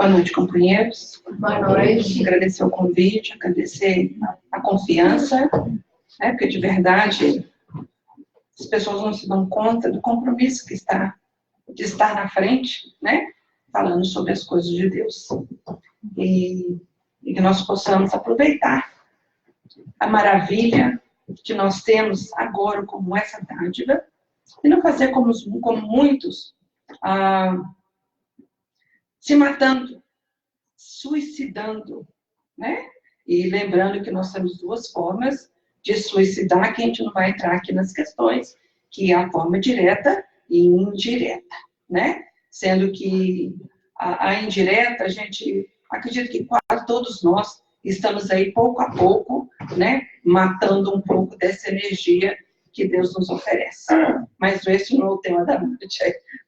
Boa noite, companheiros. Boa noite. Agradecer o convite, agradecer a confiança, né? Porque de verdade as pessoas não se dão conta do compromisso que está de estar na frente, né? Falando sobre as coisas de Deus. E que nós possamos aproveitar a maravilha que nós temos agora como essa dádiva e não fazer como muitos se matando, suicidando, né? E lembrando que nós temos duas formas de suicidar, que a gente não vai entrar aqui nas questões, que é a forma direta e indireta, né? Sendo que a indireta, a gente acredita que quase todos nós estamos aí pouco a pouco, né? Matando um pouco dessa energia que Deus nos oferece. Mas esse não é o tema da noite.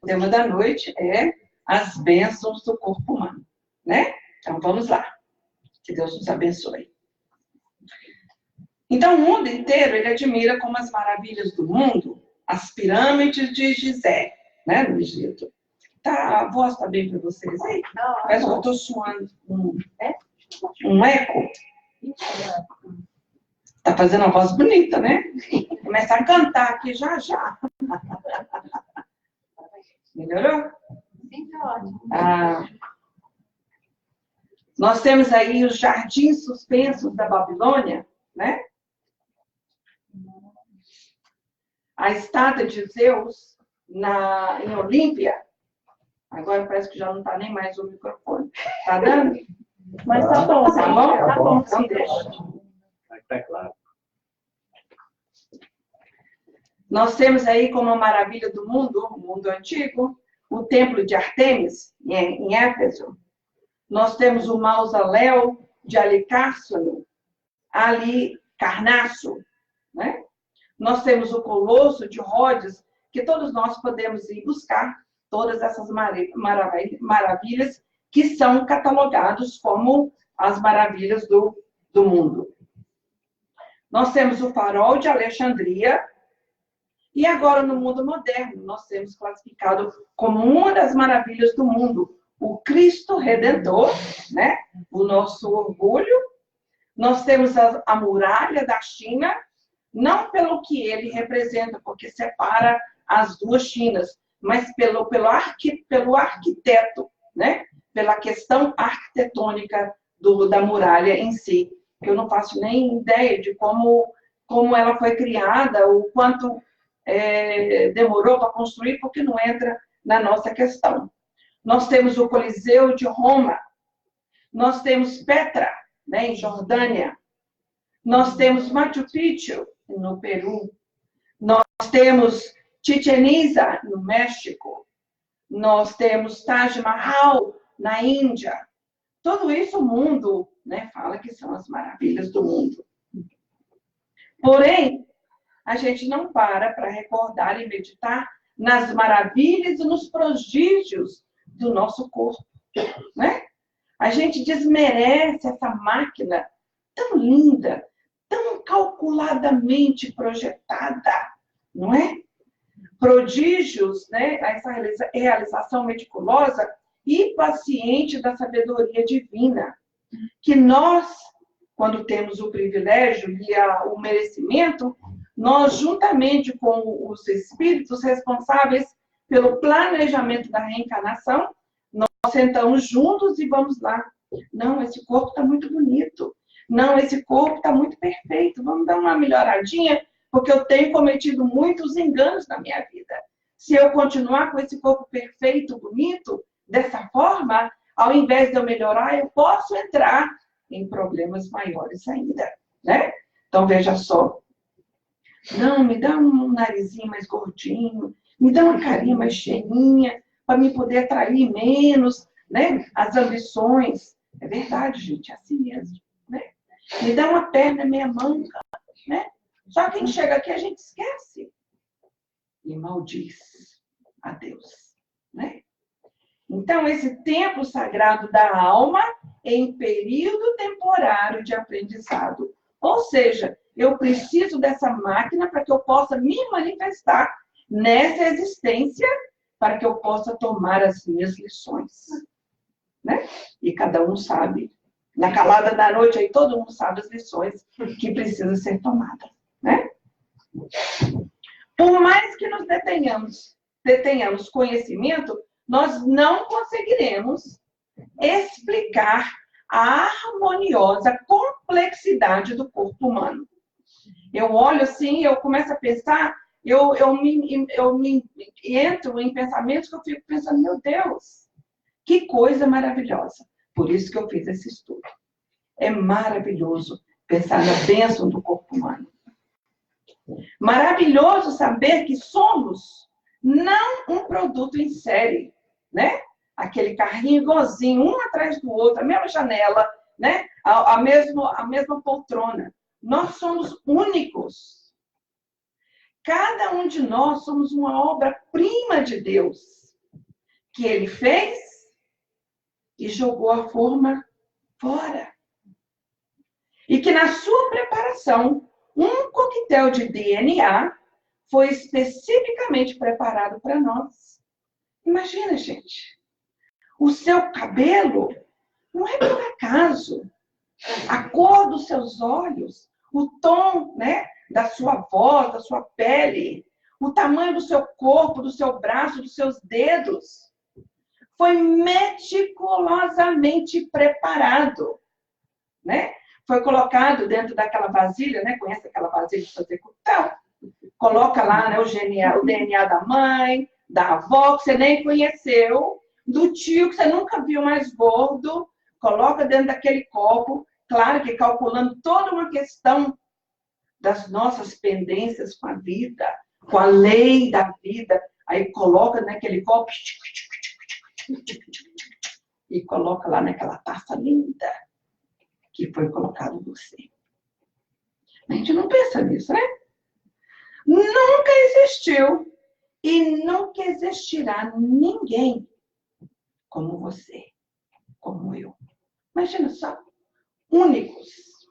O tema da noite é as bênçãos do corpo humano, né? Então, vamos lá. Que Deus nos abençoe. Então, o mundo inteiro, ele admira como as maravilhas do mundo, as pirâmides de Gizé, né, no Egito. Tá, a voz está bem para vocês aí? Parece que eu estou suando um eco. Tá fazendo uma voz bonita, né? Começar a cantar aqui já, já. Melhorou? Sim, tá ótimo. Nós temos aí os jardins suspensos da Babilônia, né? A estátua de Zeus em Olímpia. Agora parece que já não está nem mais o microfone. Tá dando? Mas tá bom, tá bom? Tá bom, então deixa. Tá claro. Nós temos aí como a maravilha do mundo, o mundo antigo, o templo de Ártemis, em Éfeso. Nós temos o mausoléu de Halicarnasso, né? Nós temos o Colosso de Rhodes, que todos nós podemos ir buscar todas essas maravilhas que são catalogados como as maravilhas do mundo. Nós temos o farol de Alexandria, e agora no mundo moderno nós temos classificado como uma das maravilhas do mundo o Cristo Redentor, né? O nosso orgulho. Nós temos a muralha da China, não pelo que ele representa, porque separa as duas Chinas, mas pelo arquiteto, né? Pela questão arquitetônica da muralha em si. Eu não faço nem ideia de como ela foi criada, o quanto demorou para construir, porque não entra na nossa questão. Nós temos o Coliseu de Roma, nós temos Petra, né, em Jordânia, nós temos Machu Picchu, no Peru, nós temos Chichén Itzá, no México, nós temos Taj Mahal, na Índia. Tudo isso o mundo, né, fala que são as maravilhas do mundo. Porém, a gente não para recordar e meditar nas maravilhas e nos prodígios do nosso corpo, né? A gente desmerece essa máquina tão linda, tão calculadamente projetada, não é? Prodígios, né? Essa realização meticulosa e paciente da sabedoria divina, que nós, quando temos o privilégio e o merecimento, nós, juntamente com os espíritos responsáveis pelo planejamento da reencarnação, nós sentamos juntos e vamos lá. Não, esse corpo está muito bonito. Não, esse corpo está muito perfeito. Vamos dar uma melhoradinha, porque eu tenho cometido muitos enganos na minha vida. Se eu continuar com esse corpo perfeito, bonito, dessa forma, ao invés de eu melhorar, eu posso entrar em problemas maiores ainda, né? Então, veja só. Não, me dá um narizinho mais gordinho, me dá uma carinha mais cheinha, para me poder atrair menos, né? As ambições. É verdade, gente, é assim mesmo, né? Me dá uma perna meia manca, né? Só quem chega aqui a gente esquece e maldiz a Deus, né? Então, esse tempo sagrado da alma em período temporário de aprendizado. Ou seja, eu preciso dessa máquina para que eu possa me manifestar nessa existência, para que eu possa tomar as minhas lições. né? E cada um sabe, na calada da noite, aí todo mundo sabe as lições que precisam ser tomadas, né? Por mais que nos detenhamos conhecimento, nós não conseguiremos explicar a harmoniosa complexidade do corpo humano. Eu olho assim, eu começo a pensar, eu me entro em pensamentos que eu fico pensando, meu Deus, que coisa maravilhosa. Por isso que eu fiz esse estudo. É maravilhoso pensar na bênção do corpo humano. Maravilhoso saber que somos não um produto em série, né? Aquele carrinho igualzinho, um atrás do outro, a mesma janela, né? A mesma poltrona. Nós somos únicos. Cada um de nós somos uma obra-prima de Deus, que Ele fez e jogou a forma fora. E que na sua preparação, um coquetel de DNA foi especificamente preparado para nós. Imagina, gente. O seu cabelo não é por acaso. A cor dos seus olhos, o tom, né, da sua voz, da sua pele, o tamanho do seu corpo, do seu braço, dos seus dedos, foi meticulosamente preparado, né? Foi colocado dentro daquela vasilha, né? Conhece aquela vasilha de fazer coquetel? Coloca lá, né, o DNA da mãe, da avó, que você nem conheceu, do tio, que você nunca viu mais gordo, coloca dentro daquele copo, claro que calculando toda uma questão das nossas pendências com a vida, com a lei da vida, aí coloca naquele copo e coloca lá naquela taça linda que foi colocado em você. A gente não pensa nisso, né? Nunca existiu e nunca existirá ninguém como você, como eu. Imagina só, únicos,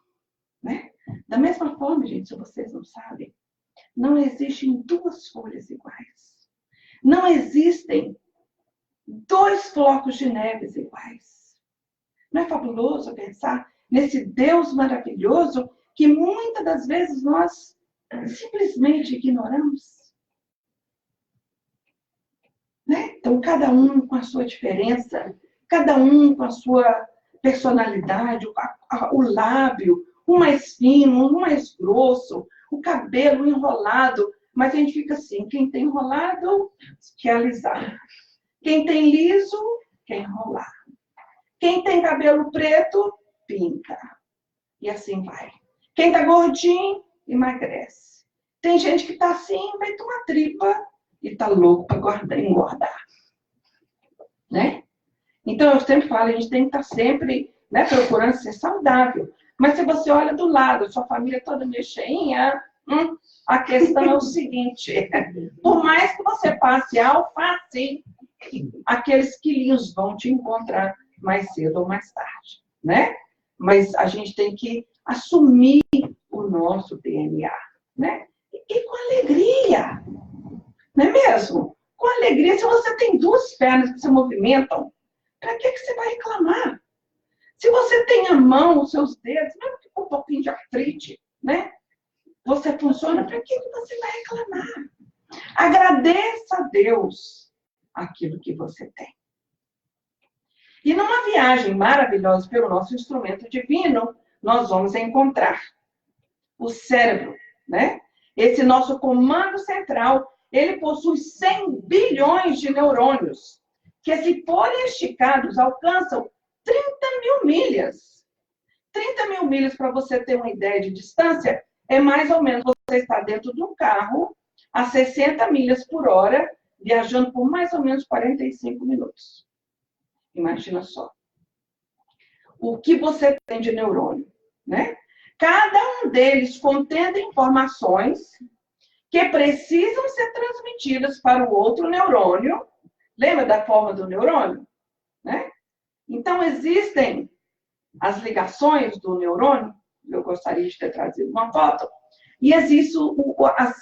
né? Da mesma forma, gente, se vocês não sabem, não existem duas folhas iguais. Não existem dois flocos de neves iguais. Não é fabuloso pensar nesse Deus maravilhoso que muitas das vezes nós simplesmente ignoramos? Né? Então, cada um com a sua diferença, cada um com a sua personalidade, o lábio, um mais fino, um mais grosso, o cabelo enrolado. Mas a gente fica assim, quem tem enrolado, quer alisar. Quem tem liso, quer enrolar. Quem tem cabelo preto, pinta. E assim vai. Quem tá gordinho, emagrece. Tem gente que tá assim, vai tomar tripa e tá louco para engordar. Né? Então, eu sempre falo, a gente tem que estar sempre, né, procurando ser saudável. Mas se você olha do lado, sua família toda meio cheinha, a questão é o seguinte, por mais que você passe alface, aqueles quilinhos vão te encontrar mais cedo ou mais tarde, né? Mas a gente tem que assumir o nosso DNA, né? E com alegria, não é mesmo? Com alegria, se você tem duas pernas que se movimentam, para que você vai reclamar? Se você tem a mão, os seus dedos, mesmo que com um pouquinho de artrite, né? Você funciona, para que você vai reclamar? Agradeça a Deus aquilo que você tem. E numa viagem maravilhosa pelo nosso instrumento divino, nós vamos encontrar o cérebro, né? Esse nosso comando central, ele possui 100 bilhões de neurônios, que se forem esticados, alcançam 30 mil milhas. 30 mil milhas, para você ter uma ideia de distância, é mais ou menos você estar dentro de um carro a 60 milhas por hora, viajando por mais ou menos 45 minutos. Imagina só. O que você tem de neurônio, né? Cada um deles contendo informações que precisam ser transmitidas para o outro neurônio. Lembra da forma do neurônio? Né? Então, existem as ligações do neurônio, eu gostaria de ter trazido uma foto, e existem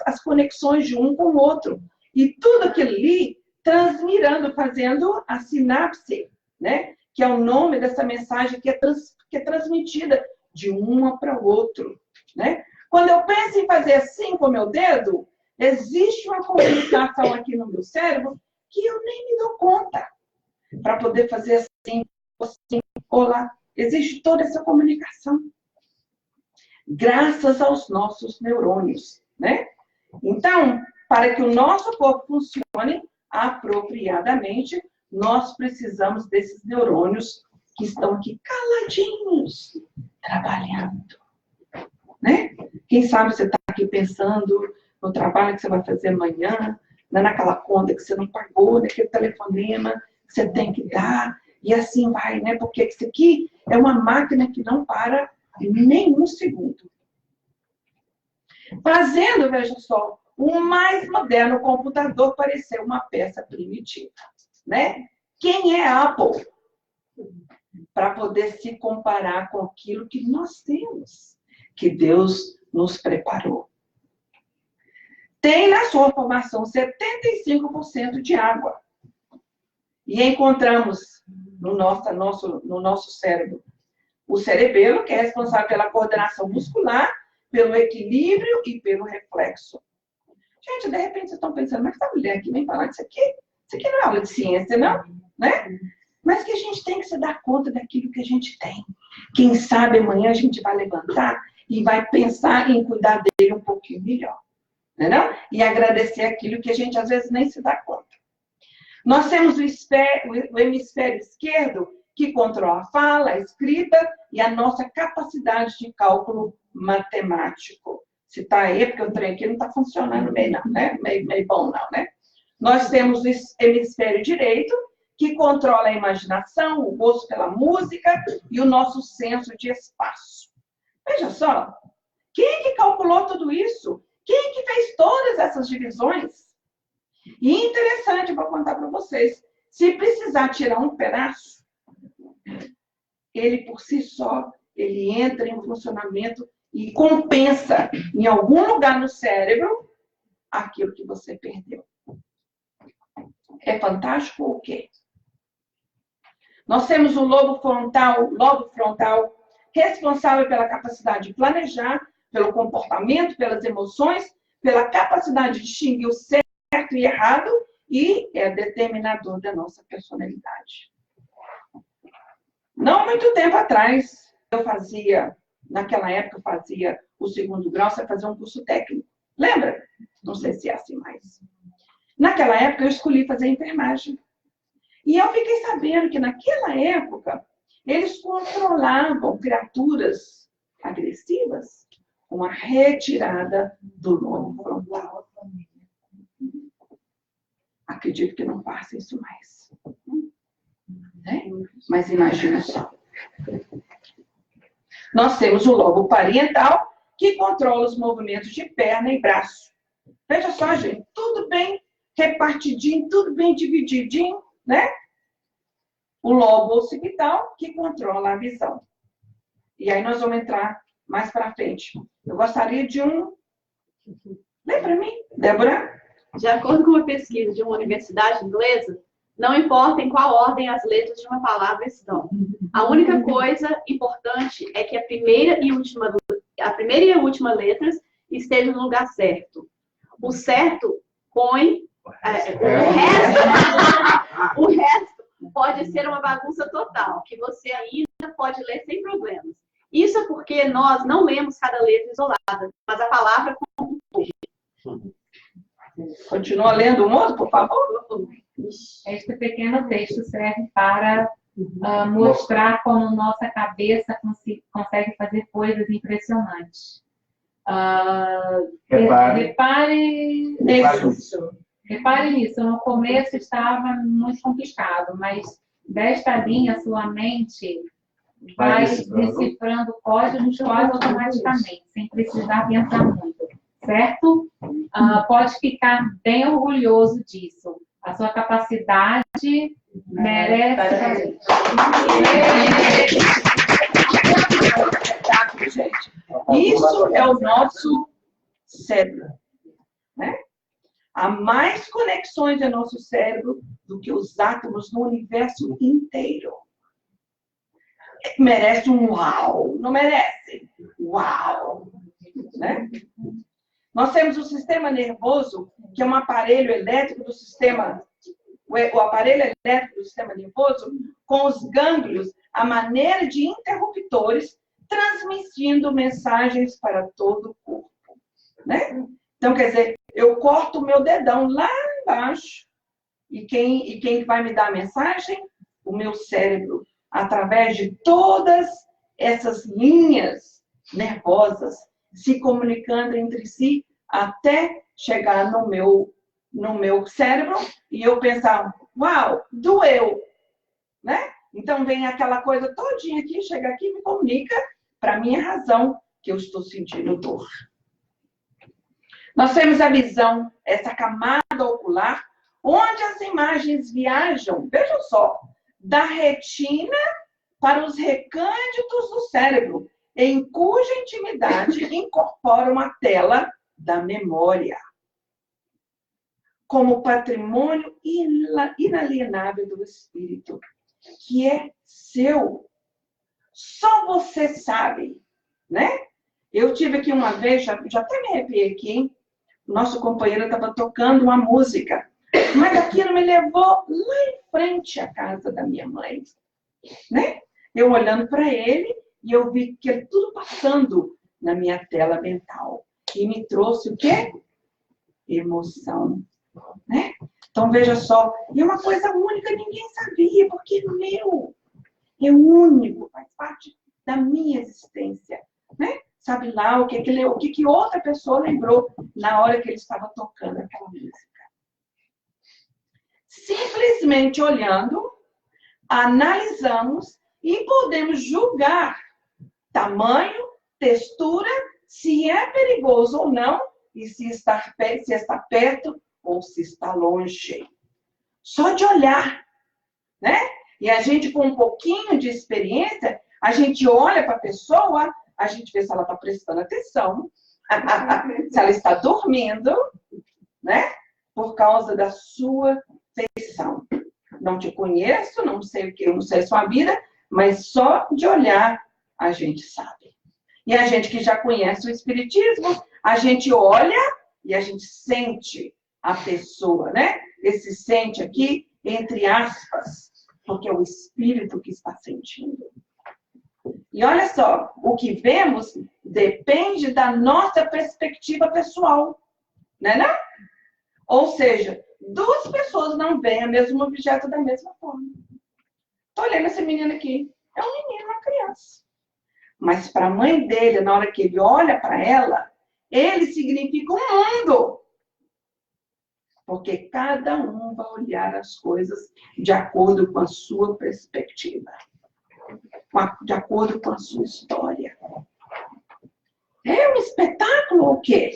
as conexões de um com o outro. E tudo aquilo ali transmirando, fazendo a sinapse, né? que é o nome dessa mensagem que é transmitida de um para o outro, né? Quando eu penso em fazer assim com o meu dedo, existe uma comunicação aqui no meu cérebro que eu nem me dou conta. Para poder fazer assim, olá. Existe toda essa comunicação. Graças aos nossos neurônios, né? Então, para que o nosso corpo funcione apropriadamente, nós precisamos desses neurônios que estão aqui caladinhos, trabalhando, né? Quem sabe você está aqui pensando no trabalho que você vai fazer amanhã, naquela conta que você não pagou, naquele telefonema que você tem que dar, e assim vai, né? Porque isso aqui é uma máquina que não para nem um segundo. Fazendo, veja só, o mais moderno computador parecer uma peça primitiva, né? Quem é a Apple? Para poder se comparar com aquilo que nós temos, que Deus nos preparou. Tem na sua formação 75% de água. E encontramos no nosso cérebro o cerebelo, que é responsável pela coordenação muscular, pelo equilíbrio e pelo reflexo. Gente, de repente vocês estão pensando, mas essa mulher aqui vem falar disso aqui? Isso aqui não é aula de ciência, não? Né? Mas que a gente tem que se dar conta daquilo que a gente tem. Quem sabe amanhã a gente vai levantar e vai pensar em cuidar dele um pouquinho melhor. Não? E agradecer aquilo que a gente às vezes nem se dá conta. Nós temos o hemisfério esquerdo, que controla a fala, a escrita e a nossa capacidade de cálculo matemático. Se está aí, porque o trem aqui não está funcionando meio, não, né? meio bom, não, né? Nós temos o hemisfério direito, que controla a imaginação, o gosto pela música e o nosso senso de espaço. Veja só, quem que calculou tudo isso? Quem que fez todas essas divisões? E interessante, vou contar para vocês, se precisar tirar um pedaço, ele por si só, ele entra em funcionamento e compensa em algum lugar no cérebro aquilo que você perdeu. É fantástico o quê? Nós temos o lobo frontal responsável pela capacidade de planejar, pelo comportamento, pelas emoções, pela capacidade de distinguir o certo e errado e é determinador da nossa personalidade. Não muito tempo atrás, naquela época eu fazia o 2º grau, você fazia um curso técnico. Lembra? Não sei se é assim mais. Naquela época eu escolhi fazer enfermagem. E eu fiquei sabendo que naquela época eles controlavam criaturas agressivas com a retirada do lobo frontal. Acredito que não passa isso mais. Né? Mas imagina só. Nós temos o lobo parietal, que controla os movimentos de perna e braço. Veja só, gente, tudo bem repartidinho, tudo bem divididinho, né? O lobo occipital, que controla a visão. E aí nós vamos entrar mais para frente. Eu gostaria de um... Lê para mim, Débora. De acordo com uma pesquisa de uma universidade inglesa, não importa em qual ordem as letras de uma palavra estão. A única coisa importante é que a primeira e a última letras estejam no lugar certo. O certo põe... o resto pode ser uma bagunça total, que você ainda pode ler sem problemas. Isso é porque nós não lemos cada letra isolada, mas a palavra como um todo. Continua lendo o outro, por favor. Este pequeno texto serve para mostrar como nossa cabeça consegue fazer coisas impressionantes. Repare nisso. No começo estava muito complicado, mas desta linha sua mente vai decifrando códigos quase automaticamente, sem precisar pensar muito, certo? Pode ficar bem orgulhoso disso. A sua capacidade merece... Gente, isso é o nosso cérebro, né? Há mais conexões no nosso cérebro do que os átomos no universo inteiro. merece um uau. Não merece? Uau. Né? Nós temos o sistema nervoso, que é um aparelho elétrico do sistema, o aparelho elétrico do sistema nervoso, com os gânglios, a maneira de interruptores, transmitindo mensagens para todo o corpo. Né? Então, quer dizer, eu corto o meu dedão lá embaixo, e quem vai me dar a mensagem? O meu cérebro, através de todas essas linhas nervosas, se comunicando entre si, até chegar no meu cérebro, e eu pensar, uau, doeu, né? Então vem aquela coisa todinha aqui, chega aqui e me comunica para a minha razão que eu estou sentindo dor. Nós temos a visão, essa camada ocular, onde as imagens viajam, vejam só, da retina para os recândidos do cérebro, em cuja intimidade incorporam a tela da memória, como patrimônio inalienável do espírito, que é seu. Só você sabe, né? Eu tive aqui uma vez, já até me arrepiei aqui, hein? Nosso companheiro estava tocando uma música, mas aquilo me levou lá em frente à casa da minha mãe, né? Eu olhando para ele, e eu vi que ele tudo passando na minha tela mental. E me trouxe o quê? Emoção. Né? Então, veja só, e é uma coisa única, ninguém sabia, porque é meu. É único, faz parte da minha existência. Né? Sabe lá o que outra pessoa lembrou na hora que ele estava tocando aquela música. Simplesmente olhando, analisamos e podemos julgar tamanho, textura, se é perigoso ou não, e se está perto ou se está longe. Só de olhar, né? E a gente, com um pouquinho de experiência, a gente olha para a pessoa, a gente vê se ela está prestando atenção, se ela está dormindo, né? Por causa da sua feição. Não te conheço, não sei o que, eu não sei a sua vida, mas só de olhar a gente sabe. E a gente que já conhece o Espiritismo, a gente olha e a gente sente a pessoa, né? Esse sente aqui, entre aspas, porque é o Espírito que está sentindo. E olha só, o que vemos depende da nossa perspectiva pessoal, né, não? Ou seja, duas pessoas não veem o mesmo objeto da mesma forma. Estou olhando esse menino aqui. É um menino, uma criança. Mas para a mãe dele, na hora que ele olha para ela, ele significa um mundo. Porque cada um vai olhar as coisas de acordo com a sua perspectiva. De acordo com a sua história. É um espetáculo ou quê?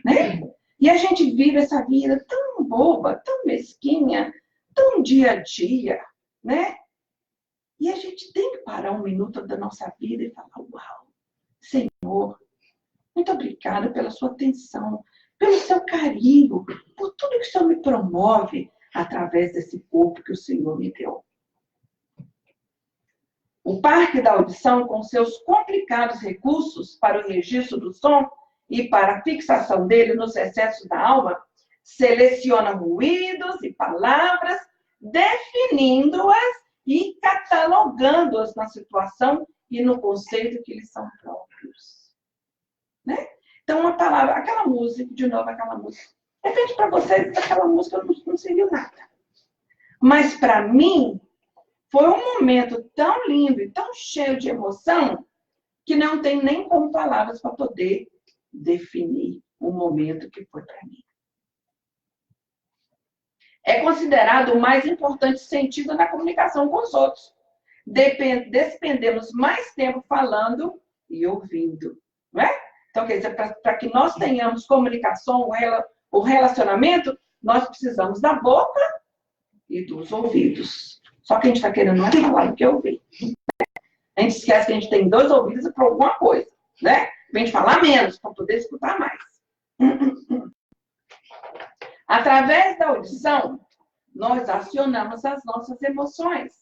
Né? E a gente vive essa vida tão boba, tão mesquinha, tão dia a dia, né? E a gente tem que parar um minuto da nossa vida e falar, uau, Senhor, muito obrigada pela sua atenção, pelo seu carinho, por tudo que o Senhor me promove através desse corpo que o Senhor me deu. O Parque da Audição, com seus complicados recursos para o registro do som e para a fixação dele nos recessos da alma, seleciona ruídos e palavras, definindo-as e catalogando-as na situação e no conceito que lhes são próprios. Né? Então, uma palavra, aquela música, de novo aquela música. De repente, para vocês, aquela música não conseguiu nada. Mas, para mim, foi um momento tão lindo e tão cheio de emoção que não tem nem como palavras para poder definir o momento que foi para mim. É considerado o mais importante sentido na comunicação com os outros. Despendemos mais tempo falando e ouvindo. Não é? Então, quer dizer, para que nós tenhamos comunicação, o relacionamento, nós precisamos da boca e dos ouvidos. Só que a gente está querendo mais falar do que ouvir. A gente esquece que a gente tem 2 ouvidos para alguma coisa. Né? A gente falar menos para poder escutar mais. Através da audição, nós acionamos as nossas emoções.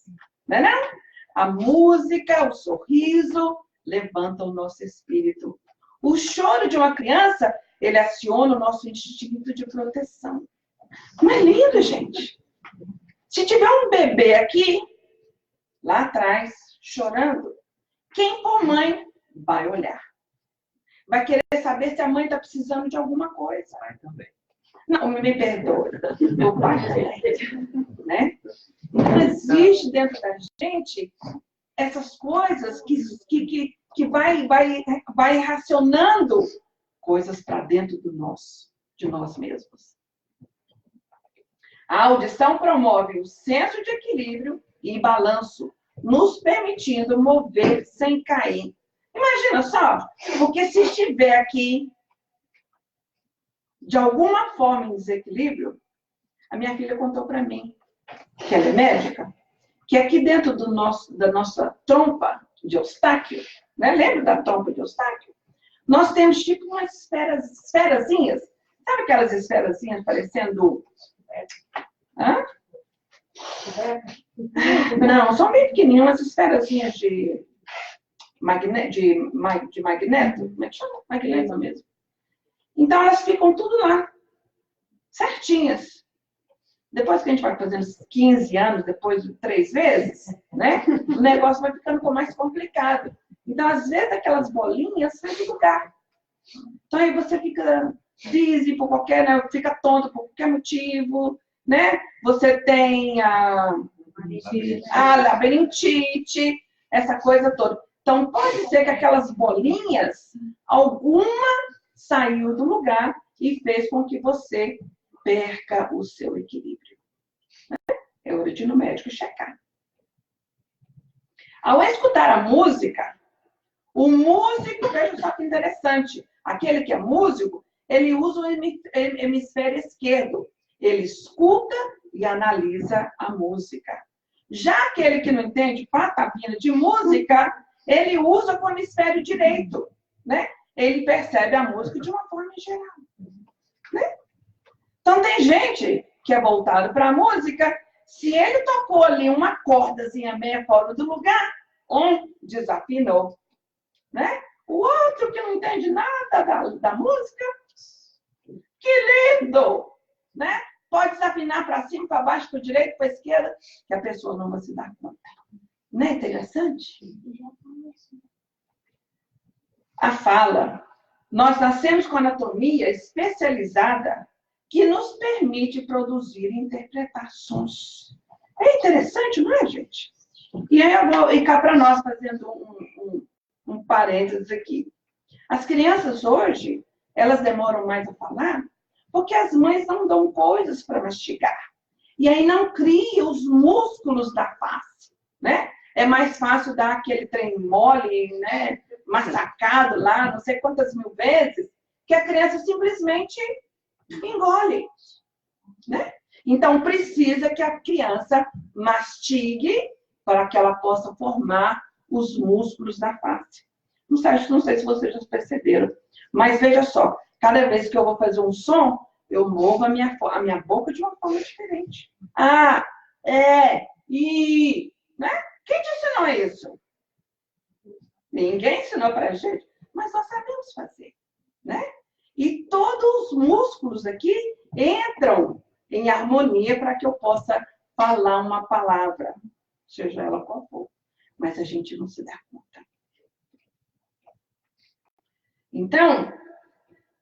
Não é não? A música, o sorriso, levantam o nosso espírito. O choro de uma criança, ele aciona o nosso instinto de proteção. Não é lindo, gente? Se tiver um bebê aqui, lá atrás, chorando, quem for mãe vai olhar. Vai querer saber se a mãe está precisando de alguma coisa. Também. Não, me perdoe. Meu pai também. Né? Então, existe dentro da gente essas coisas que vai racionando coisas para dentro de nós mesmos. A audição promove o senso de equilíbrio e balanço, nos permitindo mover sem cair. Imagina só, porque se estiver aqui, de alguma forma em desequilíbrio, a minha filha contou para mim, que ela é médica, que aqui dentro da nossa trompa de Eustáquio, né? Lembra da trompa de Eustáquio? Nós temos tipo umas esferazinhas, sabe aquelas esferazinhas parecendo... Hã? Não, são bem pequenininhas, umas esferazinhas de magneto. Como é que chama? Magneto mesmo. Então, elas ficam tudo lá, certinhas. Depois que a gente vai fazendo 15 anos, depois de 3 vezes, né? O negócio vai ficando mais complicado. Então, às vezes, aquelas bolinhas saem do lugar. Então, aí você fica dizzy por qualquer, né? Fica tonto por qualquer motivo, né? Você tem a labirintite, essa coisa toda. Então, pode ser que aquelas bolinhas, alguma saiu do lugar e fez com que você perca o seu equilíbrio. É hora de ir no médico checar. Ao escutar a música, o músico, veja só que interessante, aquele que é músico, ele usa o hemisfério esquerdo. Ele escuta e analisa a música. Já aquele que não entende patavina de música, ele usa o hemisfério direito, né? Ele percebe a música de uma forma geral, né? Então, tem gente que é voltado para a música, se ele tocou ali uma cordazinha meia fora do lugar, desafinou, né? O outro que não entende nada da música, que lindo, né? Pode desafinar para cima, para baixo, para a direita, para a esquerda, que a pessoa não vai se dar conta. Não é interessante? A fala. Nós nascemos com anatomia especializada que nos permite produzir e interpretar sons. É interessante, não é, gente? E aí eu vou cá para nós, fazendo um parênteses aqui. As crianças hoje, elas demoram mais a falar porque as mães não dão coisas para mastigar. E aí não cria os músculos da face, né? É mais fácil dar aquele trem mole, né? Massacado lá, não sei quantas mil vezes, que a criança simplesmente engole, né? Então, precisa que a criança mastigue para que ela possa formar os músculos da face. Não sei se vocês já perceberam, mas veja só, cada vez que eu vou fazer um som, eu movo a minha boca de uma forma diferente. Né? Quem te ensinou isso? Ninguém ensinou para a gente, mas nós sabemos fazer, né? E todos os músculos aqui entram em harmonia para que eu possa falar uma palavra, seja ela qual for. Mas a gente não se dá conta. Então,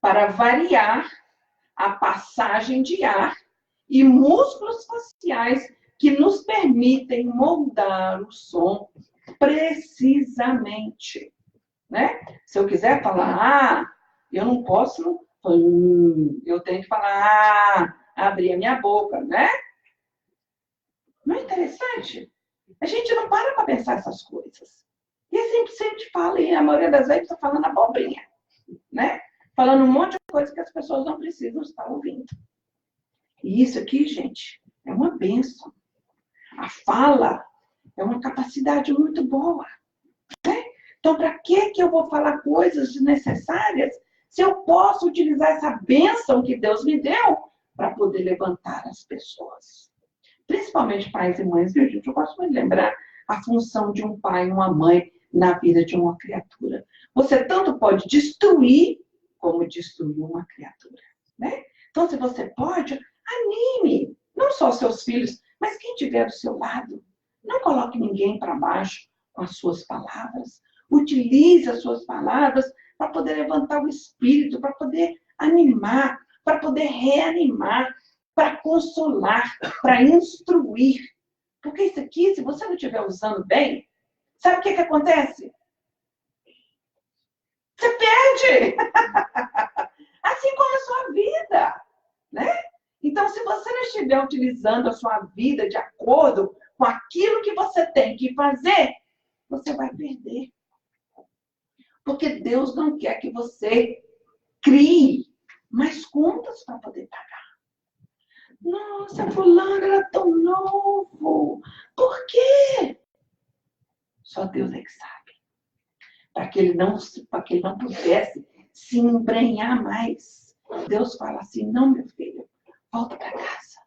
para variar a passagem de ar e músculos faciais que nos permitem moldar o som precisamente, né? Se eu quiser falar eu não posso, eu tenho que falar abrir a minha boca, né? Não é interessante? A gente não para pensar essas coisas. E é sempre fala, e a maioria das vezes está falando abobrinha, né? Falando um monte de coisa que as pessoas não precisam estar ouvindo. E isso aqui, gente, é uma bênção. A fala é uma capacidade muito boa, né? Então, para que eu vou falar coisas desnecessárias se eu posso utilizar essa bênção que Deus me deu para poder levantar as pessoas? Principalmente pais e mães, viu, gente? Eu gosto muito de lembrar a função de um pai e uma mãe na vida de uma criatura. Você tanto pode destruir, como destruir uma criatura, né? Então, se você pode, anime, não só seus filhos, mas quem estiver do seu lado. Não coloque ninguém para baixo com as suas palavras. Utilize as suas palavras para poder levantar o espírito, para poder animar, para poder reanimar, para consolar, para instruir. Porque isso aqui, se você não estiver usando bem, sabe o que acontece? Você perde! Assim como a sua vida, né? Então, se você não estiver utilizando a sua vida de acordo com aquilo que você tem que fazer, você vai perder. Porque Deus não quer que você crie mais contas para poder pagar. Nossa, fulano era tão novo. Por quê? Só Deus é que sabe. Para que ele não pudesse se embrenhar mais. Deus fala assim, não, meu filho, volta para casa.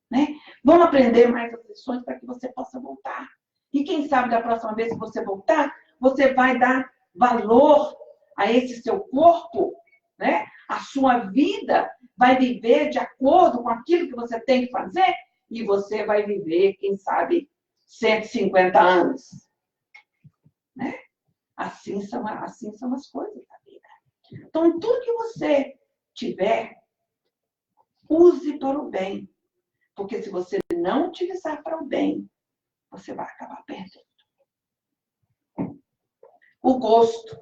Né? Vamos aprender mais as lições para que você possa voltar. E quem sabe da próxima vez que você voltar, você vai dar valor a esse seu corpo, né? A sua vida vai viver de acordo com aquilo que você tem que fazer e você vai viver, quem sabe, 150 anos. Né? Assim são as coisas da vida. Então, tudo que você tiver, use para o bem. Porque se você não utilizar para o bem, você vai acabar perdendo. O gosto.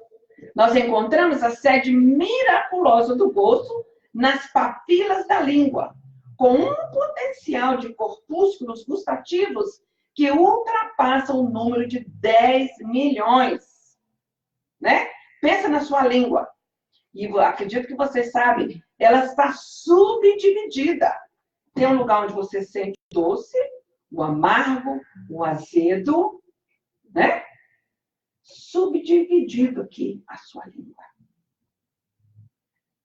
Nós encontramos a sede miraculosa do gosto nas papilas da língua, com um potencial de corpúsculos gustativos que ultrapassam o número de 10 milhões. Né? Pensa na sua língua. E acredito que vocês sabem, ela está subdividida. Tem um lugar onde você sente o doce, o amargo, o azedo, né? Subdividido aqui a sua língua.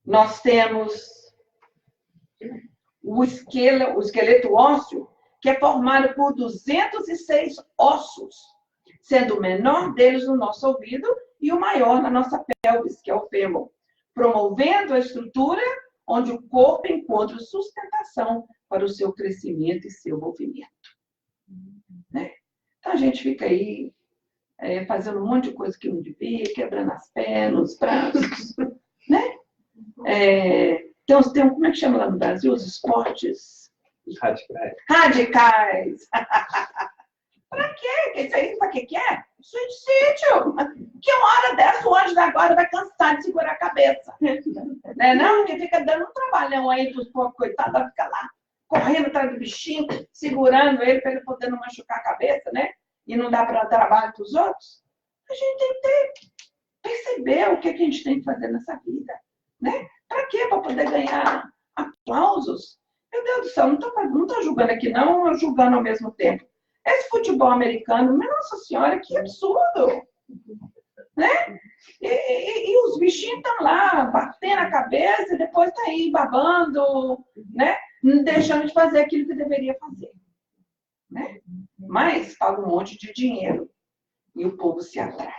Nós temos o esqueleto ósseo, que é formado por 206 ossos, sendo o menor deles no nosso ouvido e o maior na nossa pelvis, que é o fêmur, promovendo a estrutura onde o corpo encontra sustentação para o seu crescimento e seu movimento. Né? Então, a gente fica aí fazendo um monte de coisa que não devia, quebrando as pernas, os braços, né? Como é que chama lá no Brasil? Os esportes? Radicais. Radicais! Pra quê? Isso aí, pra que é? Suicídio! Que uma hora dessa, o anjo da guarda vai cansar de segurar a cabeça. Né? Não, que fica dando um trabalhão aí pros povos coitados, vai ficar lá, correndo atrás do bichinho, segurando ele para ele poder não machucar a cabeça, né? E não dá para trabalho para os outros. A gente tem que perceber o que a gente tem que fazer nessa vida. Né? Para quê? Para poder ganhar aplausos? Meu Deus do céu, não estou julgando aqui, não, julgando ao mesmo tempo. Esse futebol americano, nossa senhora, que absurdo! Né? E os bichinhos estão lá, batendo a cabeça, e depois estão aí babando, né? Não deixando de fazer aquilo que deveria fazer. Né? Mas paga um monte de dinheiro e o povo se atrai.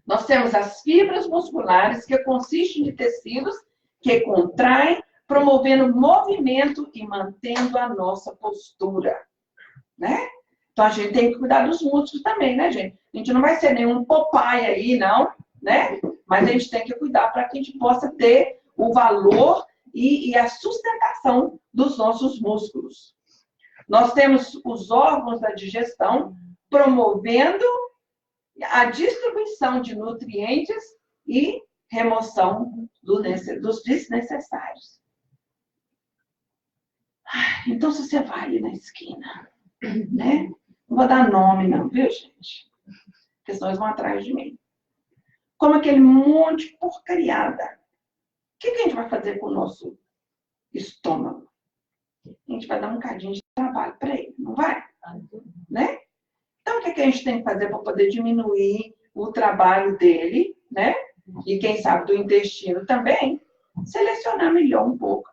Nós temos as fibras musculares, que consistem de tecidos que contraem, promovendo movimento e mantendo a nossa postura. Né? Então, a gente tem que cuidar dos músculos também, né, gente? A gente não vai ser nenhum Popeye aí, não, né? Mas a gente tem que cuidar para que a gente possa ter o valor e a sustentação dos nossos músculos. Nós temos os órgãos da digestão promovendo a distribuição de nutrientes e remoção dos desnecessários. Então, se você vai ali na esquina, né? Não vou dar nome não, viu, gente? Porque senão eles vão atrás de mim. Como aquele monte de porcariada. O que a gente vai fazer com o nosso estômago? A gente vai dar um bocadinho de trabalho para ele, não vai? Né? Então, o que a gente tem que fazer para poder diminuir o trabalho dele, né? E quem sabe do intestino também, selecionar melhor um pouco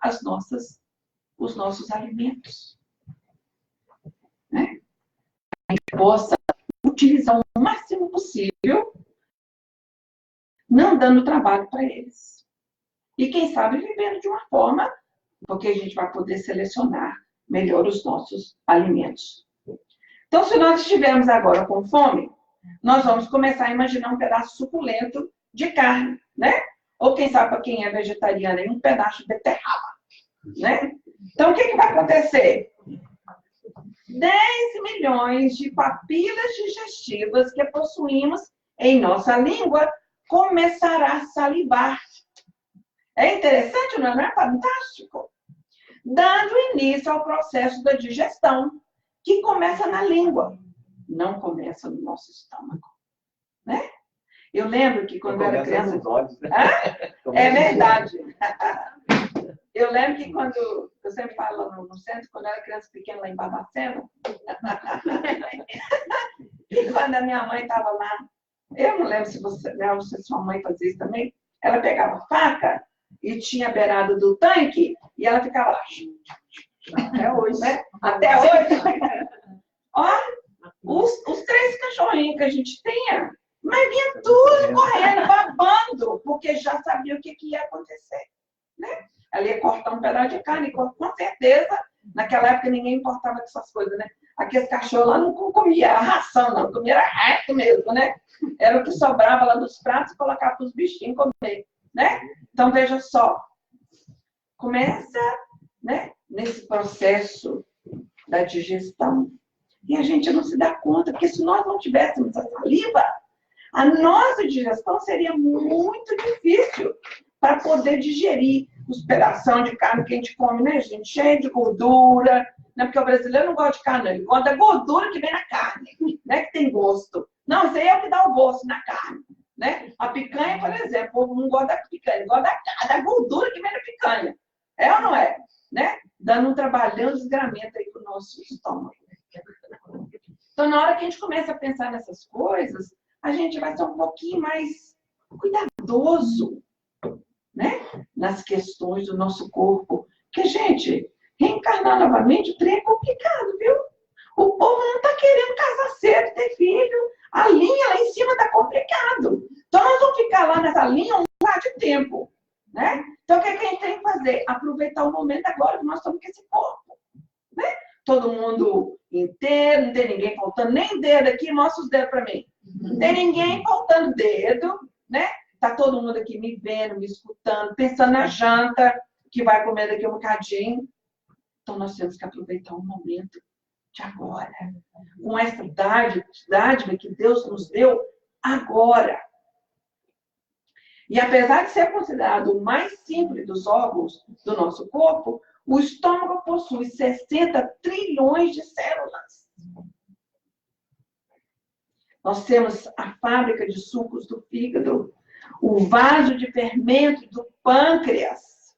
os nossos alimentos. Né? gente possa utilizar o máximo possível, não dando trabalho para eles. E quem sabe vivendo de uma forma, porque a gente vai poder selecionar melhor os nossos alimentos. Então, se nós estivermos agora com fome, nós vamos começar a imaginar um pedaço suculento de carne, né? Ou quem sabe, para quem é vegetariano, um pedaço de beterraba, né? Então, o que vai acontecer? 10 milhões de papilas digestivas que possuímos em nossa língua começará a salivar. É interessante, não é fantástico? Dando início ao processo da digestão, que começa na língua, não começa no nosso estômago, né? Eu lembro que quando eu era criança... É verdade. Eu lembro que quando... Eu sempre falo no centro, quando eu era criança pequena lá em Barbacena, e quando a minha mãe estava lá, eu não lembro se sua mãe fazia isso também, ela pegava a faca e tinha a beirada do tanque e ela ficava lá. Até hoje, né? Até hoje. Ó, os 3 cachorrinhos que a gente tinha, mas vinha tudo correndo, babando, porque já sabia o que ia acontecer, né? Ela ia cortar um pedaço de carne, com certeza, naquela época ninguém importava com essas coisas, né? Aqueles cachorros lá não comia a ração, não, comia resto mesmo, né? Era o que sobrava lá dos pratos e colocava para os bichinhos comer, né? Então, veja só, começa, né, nesse processo da digestão. E a gente não se dá conta, porque se nós não tivéssemos a saliva, a nossa digestão seria muito difícil para poder digerir os pedaços de carne que a gente come, né, gente? Cheio de gordura, né? Porque o brasileiro não gosta de carne, ele gosta da gordura que vem na carne, né? Que tem gosto. Não, isso aí é o que dá o gosto na carne, né? A picanha, por exemplo, o povo não gosta da picanha, ele gosta da gordura que vem na picanha. É ou não é? Né? Dando um trabalhão desgramento aí para o nosso estômago. Então, na hora que a gente começa a pensar nessas coisas, a gente vai ser um pouquinho mais cuidadoso, né? Nas questões do nosso corpo. Porque, gente, reencarnar novamente, o trem é complicado, viu? O povo não está querendo casar cedo, ter filho. A linha lá em cima está complicado. Então, nós vamos ficar lá nessa linha um bocado de tempo, né? Então, o que a gente tem que fazer? Aproveitar o momento agora que nós estamos com esse corpo, né? Todo mundo inteiro, não tem ninguém faltando nem dedo aqui, mostra os dedos para mim. Não tem ninguém faltando dedo, né? Tá todo mundo aqui me vendo, me escutando, pensando na janta, que vai comer daqui um bocadinho. Então, nós temos que aproveitar o momento de agora. Com essa dádiva que Deus nos deu agora. E apesar de ser considerado o mais simples dos órgãos do nosso corpo, o estômago possui 60 trilhões de células. Nós temos a fábrica de sucos do fígado, o vaso de fermento do pâncreas,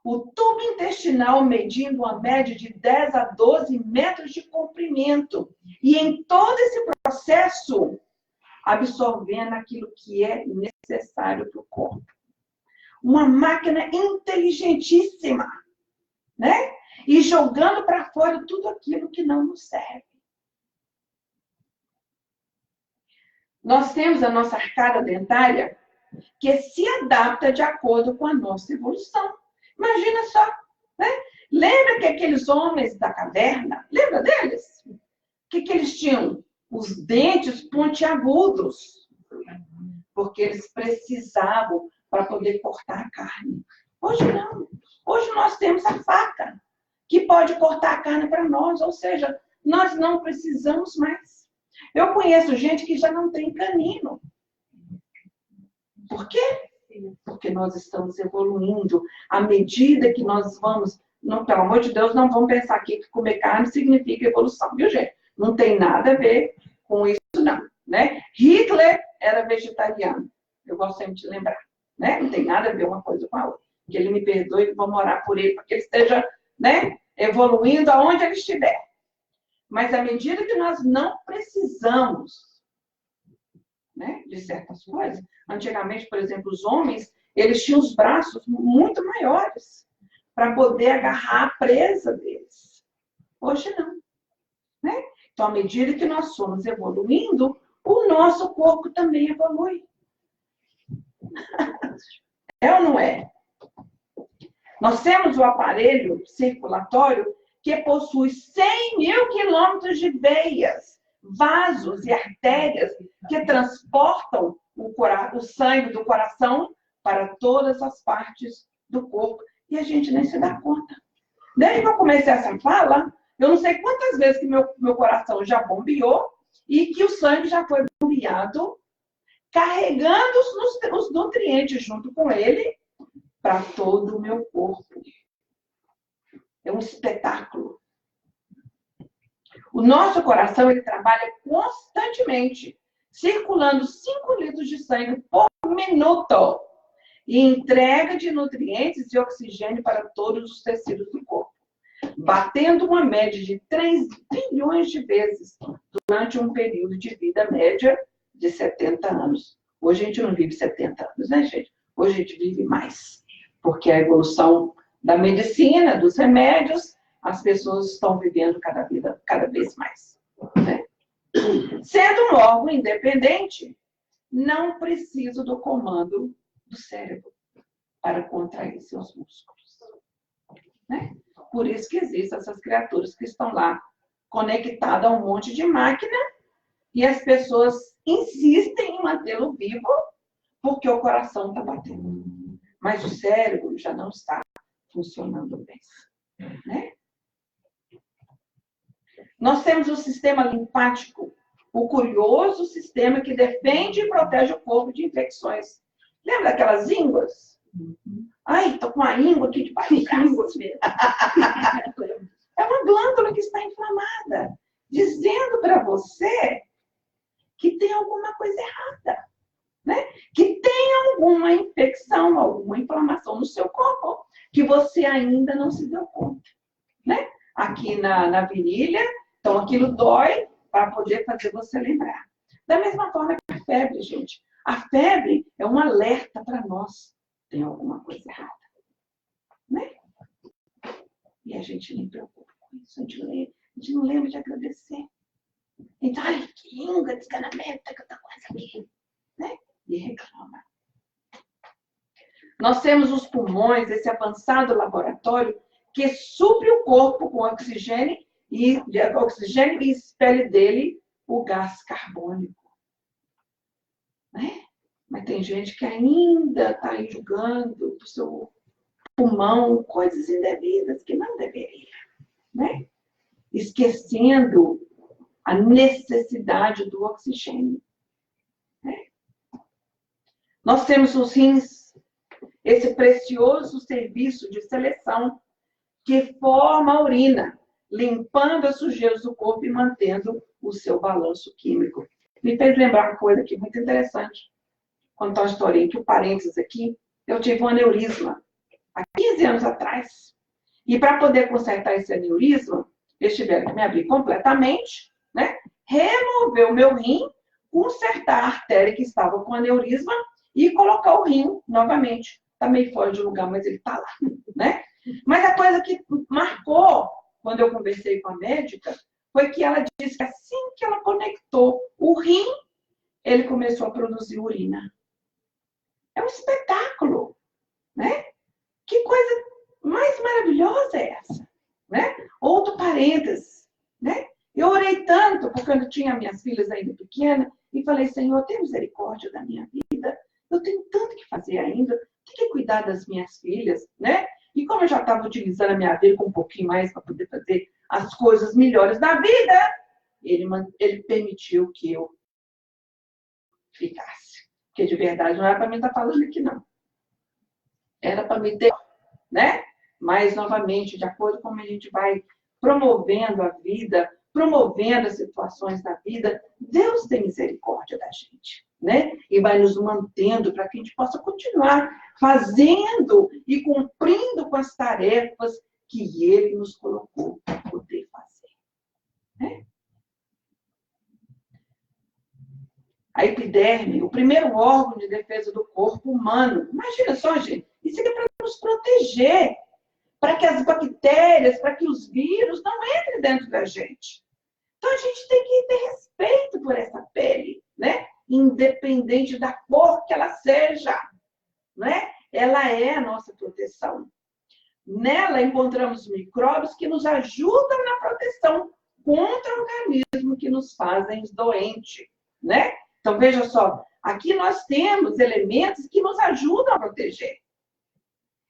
o tubo intestinal medindo uma média de 10 a 12 metros de comprimento. E em todo esse processo, absorvendo aquilo que é necessário para o corpo. Uma máquina inteligentíssima, né? E jogando para fora tudo aquilo que não nos serve. Nós temos a nossa arcada dentária que se adapta de acordo com a nossa evolução. Imagina só, né? Lembra que aqueles homens da caverna, lembra deles? O que eles tinham? Os dentes pontiagudos, porque eles precisavam para poder cortar a carne. Hoje não. Hoje nós temos a faca, que pode cortar a carne para nós, ou seja, nós não precisamos mais. Eu conheço gente que já não tem canino. Por quê? Porque nós estamos evoluindo. À medida que nós vamos... Não, pelo amor de Deus, não vamos pensar aqui que comer carne significa evolução, viu, gente? Não tem nada a ver com isso, não. Né? Hitler era vegetariano. Eu gosto sempre de lembrar. Né? Não tem nada a ver uma coisa com a outra. Que ele me perdoe e vamos orar por ele, para que ele esteja, né, evoluindo aonde ele estiver. Mas à medida que nós não precisamos, né, de certas coisas, antigamente, por exemplo, os homens, eles tinham os braços muito maiores para poder agarrar a presa deles. Hoje não. Né? Então, à medida que nós somos evoluindo, o nosso corpo também evolui. É ou não é? Nós temos o aparelho circulatório que possui 100 mil quilômetros de veias, vasos e artérias que transportam o sangue do coração para todas as partes do corpo. E a gente nem se dá conta. Desde que eu comecei essa fala, eu não sei quantas vezes que meu coração já bombeou e que o sangue já foi bombeado, carregando os nutrientes junto com ele para todo o meu corpo. É um espetáculo. O nosso coração, ele trabalha constantemente, circulando 5 litros de sangue por minuto e entrega de nutrientes e oxigênio para todos os tecidos do corpo, batendo uma média de 3 bilhões de vezes durante um período de vida média de 70 anos. Hoje a gente não vive 70 anos, né, gente? Hoje a gente vive mais, porque a evolução da medicina, dos remédios, as pessoas estão vivendo cada vez mais. Né? Sendo um órgão independente, não preciso do comando do cérebro para contrair seus músculos. Né? Por isso que existem essas criaturas que estão lá conectadas a um monte de máquina e as pessoas insistem em mantê-lo vivo porque o coração está batendo. Mas o cérebro já não está funcionando bem. Né? Nós temos o sistema linfático, o curioso sistema que defende e protege o corpo de infecções. Lembra daquelas ínguas? Ai, tô com a íngua aqui de baixo. É uma glândula que está inflamada, dizendo para você que tem alguma coisa errada, né? Que tem alguma infecção, alguma inflamação no seu corpo, que você ainda não se deu conta, né? Aqui na virilha, então aquilo dói para poder fazer você lembrar. Da mesma forma que a febre, gente. A febre é um alerta para nós. Tem alguma coisa errada, né? E a gente nem preocupa com isso, a gente não lembra de agradecer. Então, ai, que língua, descanamento, que eu tô com essa aqui, né? E reclama. Nós temos os pulmões, esse avançado laboratório que supre o corpo com oxigênio e expele dele o gás carbônico. Né? Mas tem gente que ainda está aí julgando o seu pulmão coisas indevidas que não deveria. Né? Esquecendo a necessidade do oxigênio. Né? Nós temos os rins, esse precioso serviço de seleção que forma a urina, limpando as sujeiras do corpo e mantendo o seu balanço químico. Me fez lembrar uma coisa aqui muito interessante. Contar uma historinha, que o parênteses aqui, eu tive um aneurisma há 15 anos atrás. E para poder consertar esse aneurisma, eles tiveram que me abrir completamente, né? Remover o meu rim, consertar a artéria que estava com aneurisma e colocar o rim novamente. Está meio fora de lugar, mas ele está lá, né? Mas a coisa que marcou, quando eu conversei com a médica, foi que ela disse que assim que ela conectou o rim, ele começou a produzir urina. É um espetáculo, né? Que coisa mais maravilhosa é essa, né? Outro parênteses, né? Eu orei tanto, porque eu tinha minhas filhas ainda pequenas, e falei, Senhor, tem misericórdia da minha vida. Eu tenho tanto que fazer ainda, tenho que cuidar das minhas filhas, né? E como eu já estava utilizando a minha vida com um pouquinho mais para poder fazer as coisas melhores da vida, ele permitiu que eu ficasse. Porque de verdade não era para mim estar falando aqui, não. Era para me ter, né? Mas, novamente, de acordo com como a gente vai promovendo a vida, promovendo as situações da vida, Deus tem misericórdia da gente, né? E vai nos mantendo para que a gente possa continuar fazendo e cumprindo com as tarefas que Ele nos colocou para poder fazer, né? A epiderme, o primeiro órgão de defesa do corpo humano. Imagina só, gente, isso aqui é para nos proteger, para que as bactérias, para que os vírus não entrem dentro da gente. Então, a gente tem que ter respeito por essa pele, né? Independente da cor que ela seja, né? Ela é a nossa proteção. Nela encontramos micróbios que nos ajudam na proteção contra organismos que nos fazem doentes, né? Então, veja só, aqui nós temos elementos que nos ajudam a proteger,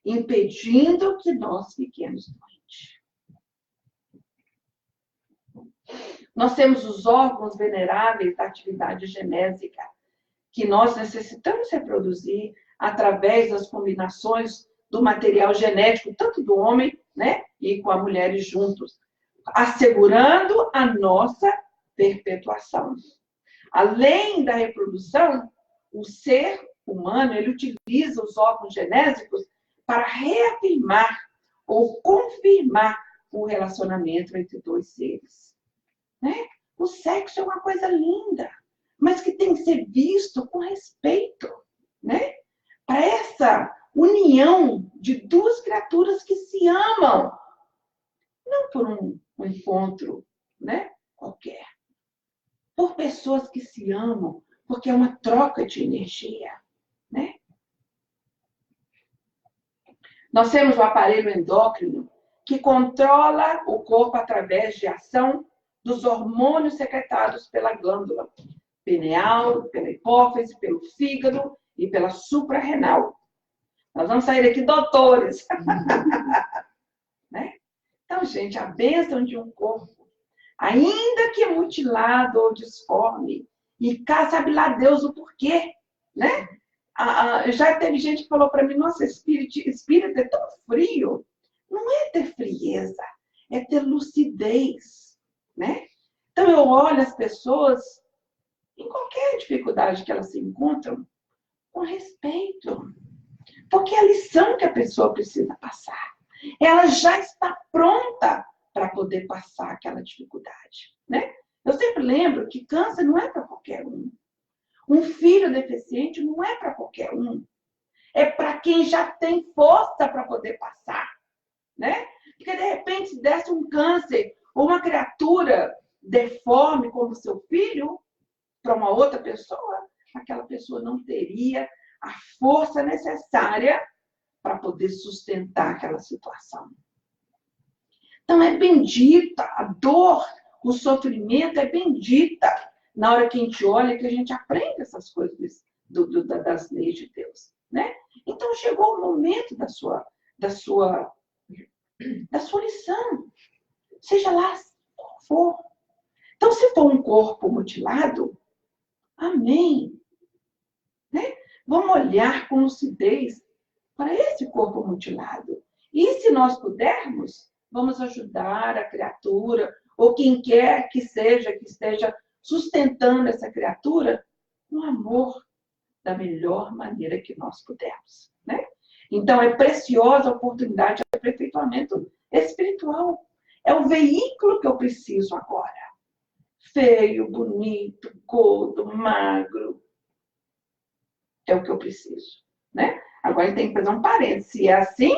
impedindo que nós fiquemos doentes. Nós temos os órgãos veneráveis da atividade genésica, que nós necessitamos reproduzir através das combinações do material genético, tanto do homem, né, e com a mulher juntos, assegurando a nossa perpetuação. Além da reprodução, o ser humano, ele utiliza os órgãos genésicos para reafirmar ou confirmar o relacionamento entre dois seres. Né? O sexo é uma coisa linda, mas que tem que ser visto com respeito, né? Para essa união de duas criaturas que se amam, não por um encontro, né, qualquer, por pessoas que se amam, porque é uma troca de energia, né? Nós temos o aparelho endócrino que controla o corpo através de ação dos hormônios secretados pela glândula pineal, pela hipófise, pelo fígado e pela suprarrenal. Nós vamos sair aqui doutores. Né? Então, gente, a bênção de um corpo, ainda que mutilado ou disforme, e cá sabe lá Deus o porquê, né? Já teve gente que falou para mim, nossa, espírito é tão frio. Não é ter frieza, é ter lucidez, né? Então, eu olho as pessoas, em qualquer dificuldade que elas se encontram, com respeito. Porque é a lição que a pessoa precisa passar. Ela já está pronta para poder passar aquela dificuldade, né? Eu sempre lembro que câncer não é para qualquer um. Um filho deficiente não é para qualquer um. É para quem já tem força para poder passar, né? Porque, de repente, se desse um câncer ou uma criatura deforme como seu filho para uma outra pessoa, aquela pessoa não teria a força necessária para poder sustentar aquela situação. Então, é bendita a dor, o sofrimento é bendita na hora que a gente olha, que a gente aprende essas coisas das leis de Deus, né? Então, chegou o momento da sua lição, seja lá qual for. Então, se for um corpo mutilado, amém. Né? Vamos olhar com lucidez para esse corpo mutilado. E se nós pudermos, vamos ajudar a criatura, ou quem quer que esteja sustentando essa criatura, no amor, da melhor maneira que nós pudermos. Né? Então, é preciosa a oportunidade de aperfeiçoamento espiritual. É o veículo que eu preciso agora. Feio, bonito, gordo, magro. É o que eu preciso. Né? Agora, ele tem que fazer um parênteses. Se é assim,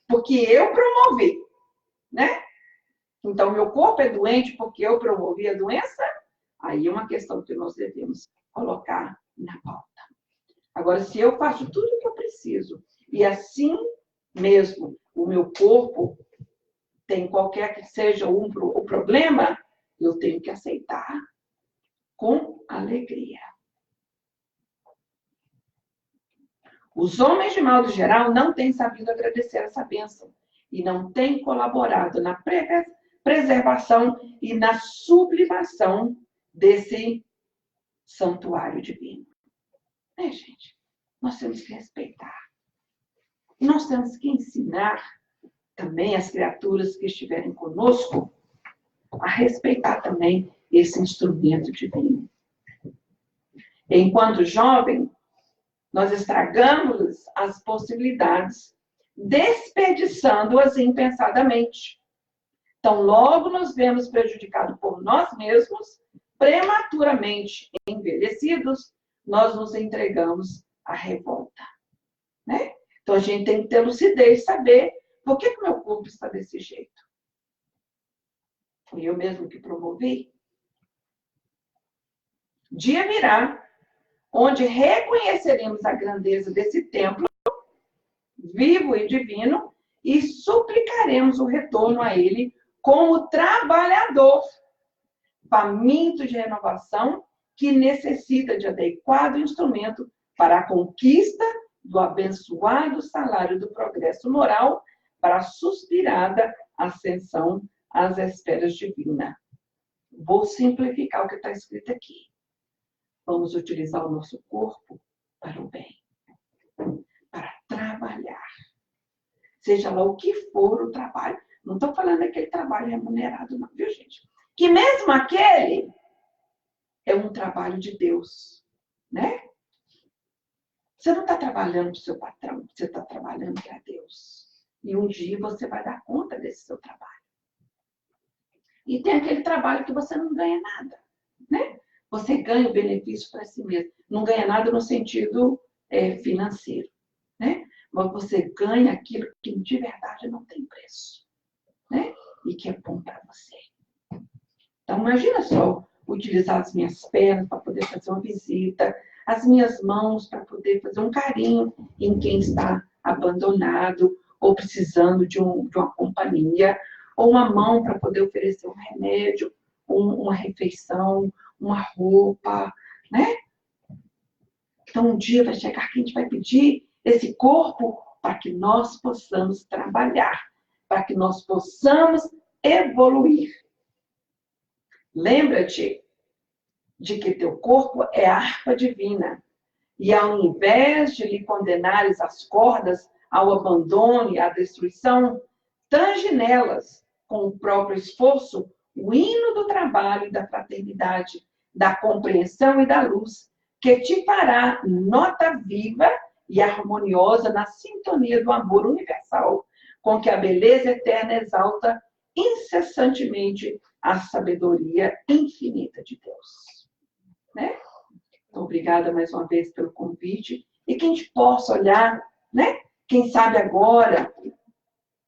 porque eu promovi. Né? Então, meu corpo é doente porque eu promovi a doença? Aí é uma questão que nós devemos colocar na pauta. Agora, se eu faço tudo o que eu preciso, e assim mesmo o meu corpo tem qualquer que seja o problema, eu tenho que aceitar com alegria. Os homens, de modo geral, não têm sabido agradecer essa bênção e não têm colaborado na preservação e na sublimação desse santuário divino. É, gente, nós temos que respeitar. E nós temos que ensinar também as criaturas que estiverem conosco a respeitar também esse instrumento divino. Enquanto jovem, nós estragamos as possibilidades, desperdiçando-as impensadamente. Então, logo nos vemos prejudicados por nós mesmos, prematuramente envelhecidos, nós nos entregamos à revolta. Né? Então, a gente tem que ter lucidez, saber por que o meu corpo está desse jeito. Fui eu mesmo que promovi? Dia virá, onde reconheceremos a grandeza desse templo vivo e divino e suplicaremos o retorno a ele como trabalhador, faminto de renovação, que necessita de adequado instrumento para a conquista do abençoado salário do progresso moral, para a suspirada ascensão às esferas divinas. Vou simplificar o que está escrito aqui. Vamos utilizar o nosso corpo para o bem, para trabalhar. Seja lá o que for o trabalho. Não estou falando daquele trabalho remunerado, não, viu, gente? Que mesmo aquele é um trabalho de Deus, né? Você não está trabalhando para o seu patrão, você está trabalhando para Deus. E um dia você vai dar conta desse seu trabalho. E tem aquele trabalho que você não ganha nada, né? Você ganha o benefício para si mesmo. Não ganha nada no sentido financeiro, né? Mas você ganha aquilo que de verdade não tem preço, né? E que é bom para você. Então, imagina só, utilizar as minhas pernas para poder fazer uma visita, as minhas mãos para poder fazer um carinho em quem está abandonado ou precisando de uma companhia, ou uma mão para poder oferecer um remédio, uma refeição, uma roupa, né? Então, um dia vai chegar que a gente vai pedir esse corpo para que nós possamos trabalhar, para que nós possamos evoluir. Lembra-te de que teu corpo é harpa divina, e ao invés de lhe condenares as cordas ao abandono e à destruição, tange nelas, com o próprio esforço, o hino do trabalho e da fraternidade, da compreensão e da luz, que te fará nota viva e harmoniosa na sintonia do amor universal, com que a beleza eterna exalta incessantemente a sabedoria infinita de Deus. Né? Então, obrigada mais uma vez pelo convite, e que a gente possa olhar, né? Quem sabe agora,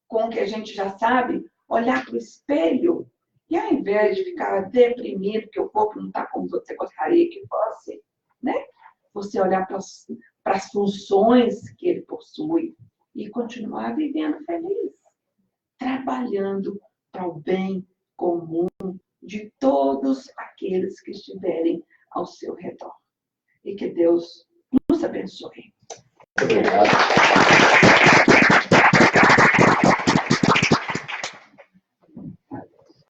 com o que a gente já sabe, olhar para o espelho, e ao invés de ficar deprimido, que o corpo não está como você gostaria que fosse, né? Você olhar para as funções que ele possui e continuar vivendo feliz, trabalhando para o bem comum de todos aqueles que estiverem ao seu redor. E que Deus nos abençoe. Obrigado.